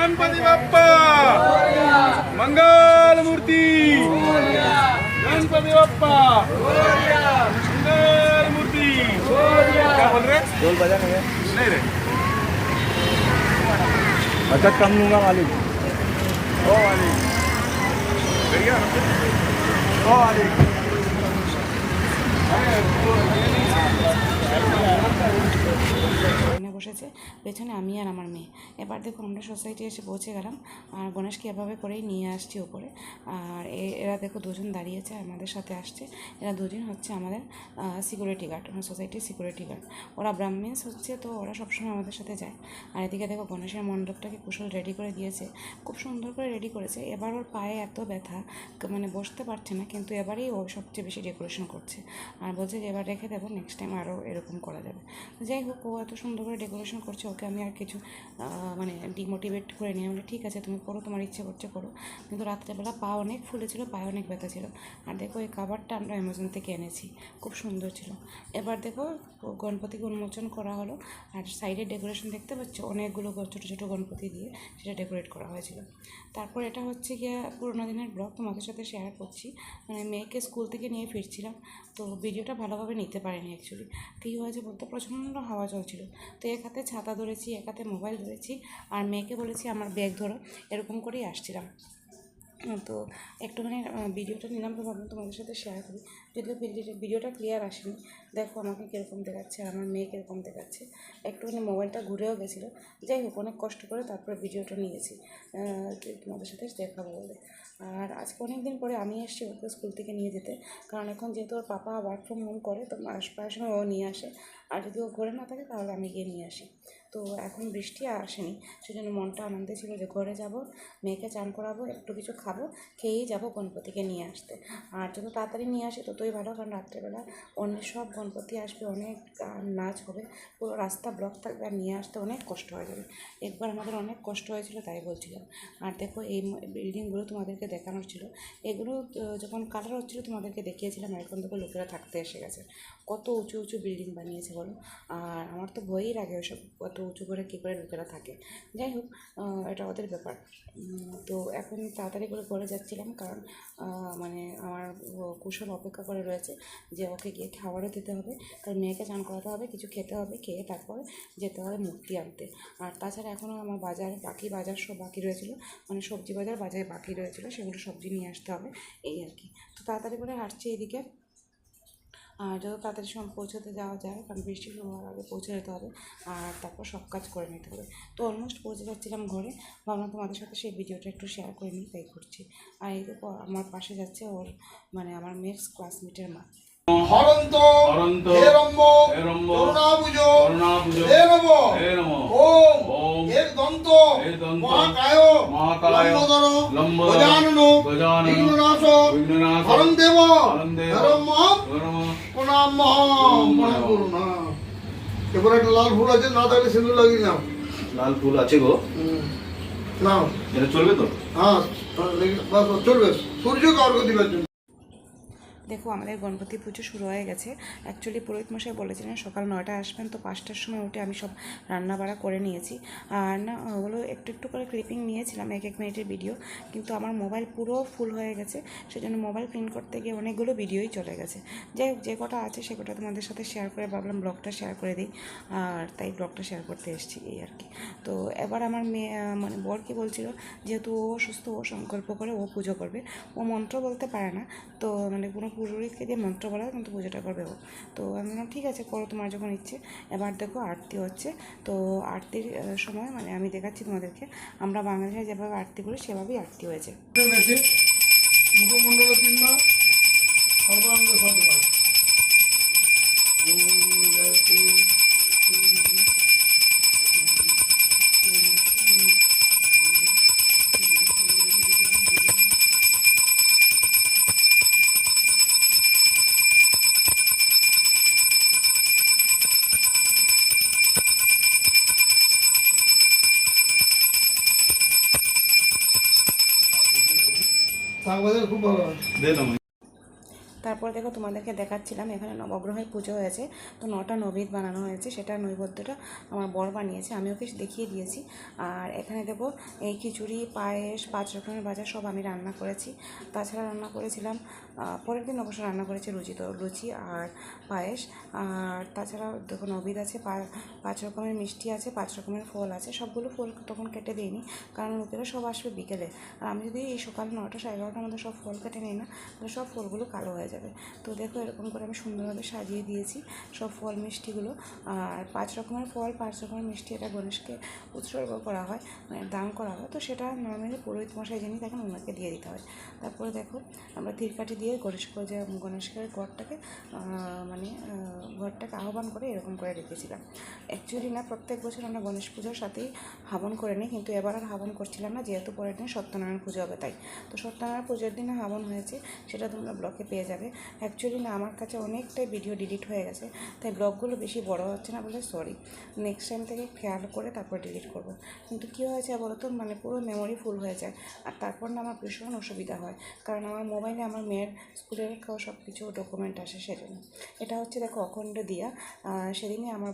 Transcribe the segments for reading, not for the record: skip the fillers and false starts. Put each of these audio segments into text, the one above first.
गणपती बाप्पा मंगल मूर्ती गणपती बाप्पा मंगल मूर्ती। क्या बोल रहे? ढोल बजा नहीं रे। अच्छा कम लूंगा मालिक। ओ मालिक भैया ओ मालिक বসেছে পেছনে আমি আর আমার মেয়ে। এবার দেখো আমরা সোসাইটি এসে পৌঁছে গেলাম আর গণেশকে এভাবে করেই নিয়ে আসছি ওপরে। আর এরা দেখো দুজন দাঁড়িয়েছে আমাদের সাথে আসছে। এরা দুজন হচ্ছে আমাদের সিকিউরিটি গার্ড, আমার সোসাইটির সিকিউরিটি গার্ড। ওরা ব্রাহ্মিনস হচ্ছে, তো ওরা সবসময় আমাদের সাথে যায়। আর এদিকে দেখো গণেশের মণ্ডপটাকে কুশল রেডি করে দিয়েছে, খুব সুন্দর করে রেডি করেছে। এবার ওর পায়ে এত ব্যথা মানে বসতে পারছে না, কিন্তু এবারেই ও সবচেয়ে বেশি ডেকোরেশন করছে আর বলছে যে এবার রেখে দেবো, নেক্সট টাইম আরও এরকম করা যাবে। যাই হোক, ও এত সুন্দর করে ডেকোরেশন করছে, ওকে আমি আর কিছু মানে ডিমোটিভেট করে নিয়ে বলে ঠিক আছে তুমি করো, তোমার ইচ্ছে করছে করো। কিন্তু রাত্রেবেলা পা অনেক ফুলেছিল, পায়ে অনেক ব্যথা ছিল। আর দেখো এই কাভারটা আমরা অ্যামাজন থেকে এনেছি, খুব সুন্দর ছিল। এবার দেখো গণপতিকে উন্মোচন করা হলো আর সাইডে ডেকোরেশন দেখতে পাচ্ছ অনেকগুলো ছোটো ছোটো গণপতি দিয়ে সেটা ডেকোরেট করা হয়েছিল। তারপর এটা হচ্ছে গিয়ে পুরোনো দিনের ব্লগ তোমাদের সাথে শেয়ার করছি। মানে মেয়েকে স্কুল থেকে নিয়ে ফিরছিলাম, তো ভিডিওটা ভালোভাবে নিতে পারিনি অ্যাকচুয়ালি। কী হয়েছে বলতে, প্রচণ্ড হাওয়া চলছিল, তো এক হাতে ছাতা ধরেছি, এক হাতে মোবাইল ধরেছি আর মেয়েকে বলেছি আমার ব্যাগ ধরো, এরকম করেই আসছিলাম। তো একটুখানি ভিডিওটা নিলাম, তো ভাবলাম তোমাদের সাথে শেয়ার করি। যদিও ভিডিওটা ক্লিয়ার আসেনি, দেখো আমাকে কীরকম দেখাচ্ছে আর আমার মেয়ে কীরকম দেখাচ্ছে। একটুখানি মোবাইলটা ঘুরেও গেছিলো। যাই হোক, অনেক কষ্ট করে তারপরে ভিডিওটা নিয়েছি তোমাদের সাথে দেখাবো বলে। আর আজকে অনেক দিন পরে আমি এসেছি ওকে স্কুল থেকে নিয়ে যেতে, কারণ এখন যেহেতু ওর পাপা ওয়ার্ক ফ্রম হোম করে, তো প্রায় সময় ও নিয়ে আসে। আর যদি ও ঘরে না থাকে তাহলে আমি গিয়ে নিয়ে আসি। তো এখন বৃষ্টি আসেনি, সেজন্য মনটা আনন্দে ছিল যে ঘরে যাব, মেয়েকে চান করাবো, একটু কিছু খাবো, খেয়েই যাবো গণপতিকে নিয়ে আসতে। আর যত তাড়াতাড়ি নিয়ে আসি ততই ভালো, কারণ রাত্রেবেলা অনেক সব গণপতি আসবে, অনেক নাচ হবে, পুরো রাস্তা ব্লক থাকবে আর নিয়ে আসতে অনেক কষ্ট হয়ে যাবে। একবার আমাদের অনেক কষ্ট হয়েছিল, তাই বলছিলাম। আর দেখো এই বিল্ডিংগুলো তোমাদেরকে দেখানোর ছিল, এগুলো যখন কালার হচ্ছিলো তোমাদেরকে দেখিয়েছিলাম। এখন দেখো লোকেরা থাকতে এসে গেছে, কত উঁচু উঁচু বিল্ডিং বানিয়েছে বলো। আর আমার তো ভয়ই লাগে ওইসব, কত উঁচু করে কী করে লোকেরা থাকে। যাই হোক, এটা ওদের ব্যাপার। তো এখন তাড়াতাড়ি করে ঘরে যাচ্ছিলাম, কারণ মানে আমার কুশল অপেক্ষা করে রয়েছে যে ওকে গিয়ে খাবারও দিতে হবে, কারণ মেয়েকে চান করাতে হবে, কিছু খেতে হবে, খেয়ে তারপরে যেতে হবে মূর্তি আনতে। আর তাছাড়া এখনও আমার বাকি বাজার সব বাকি রয়েছিলো, মানে সবজি বাজারে বাকি রয়েছিলো, সেগুলো সবজি নিয়ে আসতে হবে, এই আর কি। তো তাড়াতাড়ি করে হাঁটছি এদিকে, আর যত তাড়াতাড়ি সময় পৌঁছাতে যাওয়া যায়, কারণ বৃষ্টি শুরু হওয়ার আগে পৌঁছে যেতে হবে আর তারপর সব কাজ করে নিতে হবে। তো অলমোস্ট পৌঁছে যাচ্ছিলাম ঘরে, ভাবলাম তোমাদের সাথে সেই ভিডিওটা একটু শেয়ার করে নিই, তাই করছি। আর এই দেখো আমার পাশে যাচ্ছে ওর মানে আমার মেয়ের ক্লাসমেটের মা। হরন্ত হে রম্য করুণাবুজো হে নমঃ ওম এক দন্ত মহাকায় লম্বোদর গজানন বিঘ্ননাশ হরন্দেব ধর্ম প্রণাম করুণা। এবার একটা লাল ফুল আছে, না থাকলে সিঁদুর লাগিয়ে নাও। লাল ফুল আছে গো, নাও, এটা চলবে তো? হ্যাঁ চলবে, সূর্যকে অর্ঘ্য দিবার জন্য। দেখো আমাদের গণপতি পুজো শুরু হয়ে গেছে। অ্যাকচুয়ালি পুরোহিত মশাই বলেছিলেন সকাল 9টায় আসবেন, তো 5টার সময় উঠে আমি সব রান্না বাড়া করে নিয়েছি। আর না ওগুলো একটু একটু করে ক্লিপিং নিয়েছিলাম, 1 মিনিটের ভিডিও, কিন্তু আমার মোবাইল পুরো ফুল হয়ে গেছে, সেজন্য মোবাইল প্রিন্ট করতে গিয়ে অনেকগুলো ভিডিওই চলে গেছে। যাই হোক, যে কটা আছে সে কটা তোমাদের সাথে শেয়ার করে ভাবলাম ব্লগটা শেয়ার করে দিই, আর তাই ব্লগটা শেয়ার করতে এসেছি, এই আর কি। তো এবার আমার মেয়ে মানে বর কি বলছিল, যেহেতু ও সুস্থ, ও সংকল্প করে ও পুজো করবে। ও মন্ত্র বলতে পারে না, তো মানে কোনো পুরোহিতকে দিয়ে মন্ত্র বলা, কিন্তু পুজোটা করবে ও। তো আমি বললাম ঠিক আছে করো, তোমার যখন ইচ্ছে। এবার দেখো আরতি হচ্ছে, তো আরতির সময় মানে আমি দেখাচ্ছি তোমাদেরকে, আমরা বাঙালিরা যেভাবে আরতি করি সেভাবেই আরতি হয়েছে। মুখমণ্ডল চিন্মা সর্বাঙ্গ সদবা শাক বাজার খুব ভালো হয়। তারপর দেখো তোমাদেরকে দেখাচ্ছিলাম এখানে নবগ্রহের পুজো হয়েছে, তো 9টা নৈবেদ্য বানানো হয়েছে, সেটা নৈবেদ্যটা আমার বর বানিয়েছে, আমি ওকে দেখিয়ে দিয়েছি। আর এখানে দেবো এই খিচুড়ি, পায়েস, 5 রকমের ভাজা সব আমি রান্না করেছি। তাছাড়া রান্না করেছিলাম পরের দিন অবশ্য রান্না করেছি লুচি আর পায়েস। আর তাছাড়া দেখো নৈবেদ্য আছে, 5 রকমের মিষ্টি আছে, 5 রকমের ফল আছে। সবগুলো ফল তখন কেটে দিইনি, কারণ লোকেরা সব আসবে বিকেলে, আর আমি যদি এই সকাল 9টা 11:30টার মধ্যে সব ফল কেটে নিই না, তাহলে সব ফলগুলো কালো হয়ে যাবে। তো দেখো এরকম করে আমি সুন্দরভাবে সাজিয়ে দিয়েছি সব ফল মিষ্টিগুলো। আর 5 রকমের ফল, 5 রকমের মিষ্টি, এটা গণেশকে উৎসর্গ করা হয়, মানে দান করা হয়। তো সেটা নর্মালি পুরোহিত মশাই যিনি থাকেন ওনাকে দিয়ে দিতে হয়। তারপরে দেখো আমরা তিরকাঠি দিয়ে গণেশের ঘরটাকে ঘরটাকে আহ্বান করে এরকম করে রেখেছিলাম। অ্যাকচুয়ালি না, প্রত্যেক বছর আমরা গণেশ পুজোর সাথেই হাবন করে নিই, কিন্তু এবার আর হাবন করছিলাম না, যেহেতু পরের দিন সত্যনারায়ণ পুজো হবে তাই। তো সত্যনারায়ণ পুজোর দিনে হাবন হয়েছে, সেটা তোমরা ব্লগে পেয়ে যাবে। অ্যাকচুয়ালি না, আমার কাছে অনেকটাই ভিডিও ডিলিট হয়ে গেছে, তাই ব্লগগুলো বেশি বড় হচ্ছে না বলে সরি। নেক্সট টাইম থেকে খেয়াল করে তারপর ডিলিট করব। কিন্তু কী হয়েছে বলো তো, মানে পুরো মেমোরি ফুল হয়ে যায়, আর তারপর না আমার ভীষণ অসুবিধা হয়, কারণ আমার মোবাইলে আমার মেয়ের স্কুলের সব কিছু ডকুমেন্ট আসে সেজন্য। এটা হচ্ছে দেখো অখণ্ড দিয়া, সেদিনই আমার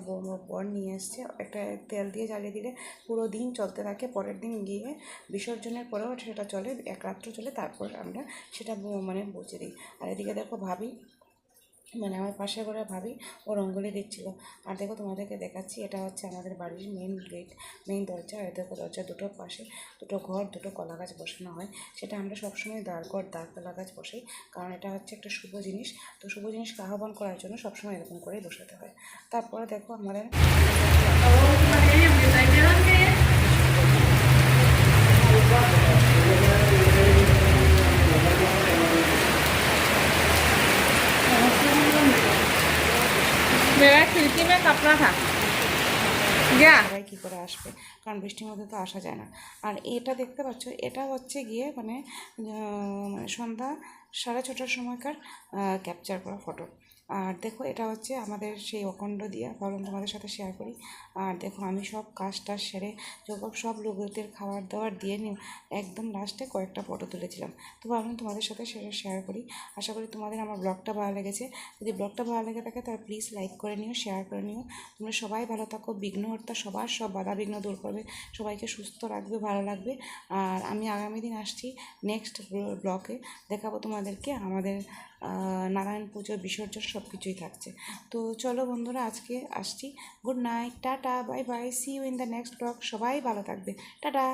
বর নিয়ে এসছে, একটা তেল দিয়ে জ্বালিয়ে দিলে পুরো দিন চলতে থাকে, পরের দিন গিয়ে বিসর্জনের পরেও সেটা চলে, এক রাত্র চলে, তারপর আমরা সেটা বুঝে দিই। আর এদিকে দেখো ভাবি, মানে আমার পাশে করে ভাবি ও রঙ্গোলি দিচ্ছিল। আর দেখো তোমাদেরকে দেখাচ্ছি, এটা হচ্ছে আমাদের বাড়ির মেন গেট, মেন দরজা। আর দেখো দরজা দুটোর পাশে দুটো ঘর, দুটো কলা গাছ বসানো হয়, সেটা আমরা সবসময় দাঁড় কলা গাছ বসাই, কারণ এটা হচ্ছে একটা শুভ জিনিস। তো শুভ জিনিসকে আহ্বান করার জন্য সবসময় এরকম করেই বসাতে হয়। তারপরে দেখো আমাদের मेरा खिड़की में कपड़ा था गया। সবাই কী করে আসবে, কারণ বৃষ্টির মধ্যে তো আসা যায় না। আর এটা দেখতে পাচ্ছ, এটা হচ্ছে গিয়ে সন্ধ্যা 6:30টার সময়কার ক্যাপচার করা ফটো। আর দেখো এটা হচ্ছে আমাদের সেই অখণ্ড দিয়া, ভাবলাম তোমাদের সাথে শেয়ার করি। আর দেখো আমি সব কাজটা সেরে যখন সব লোকদের খাবার দাবার দিয়ে নিই, একদম লাস্টে কয়েকটা ফটো তুলেছিলাম, তো ভাবলাম তোমাদের সাথে সেটা শেয়ার করি। আশা করি তোমাদের আমার ব্লগটা ভালো লেগেছে। যদি ব্লগটা ভালো লেগে থাকে তাহলে প্লিজ লাইক করে নিও, শেয়ার করে নিও। তোমরা সবাই ভালো থাকো, বিঘ্নহর্তা সবার সব বাধা বিঘ্ন দূর করবে, সবাইকে সুস্থ রাখবে, ভালো লাগবে। আর আমি আগামী দিন আসছি নেক্সট ব্লগে, দেখাবো তোমাদেরকে আমাদের নারায়ণ পুজো, বিসর্জন সব কিছুই থাকছে। তো চলো বন্ধুরা, আজকে আসছি, good night, tata, bye bye, see you in the next blog. সবাই ভালো থাকবে, টাটা।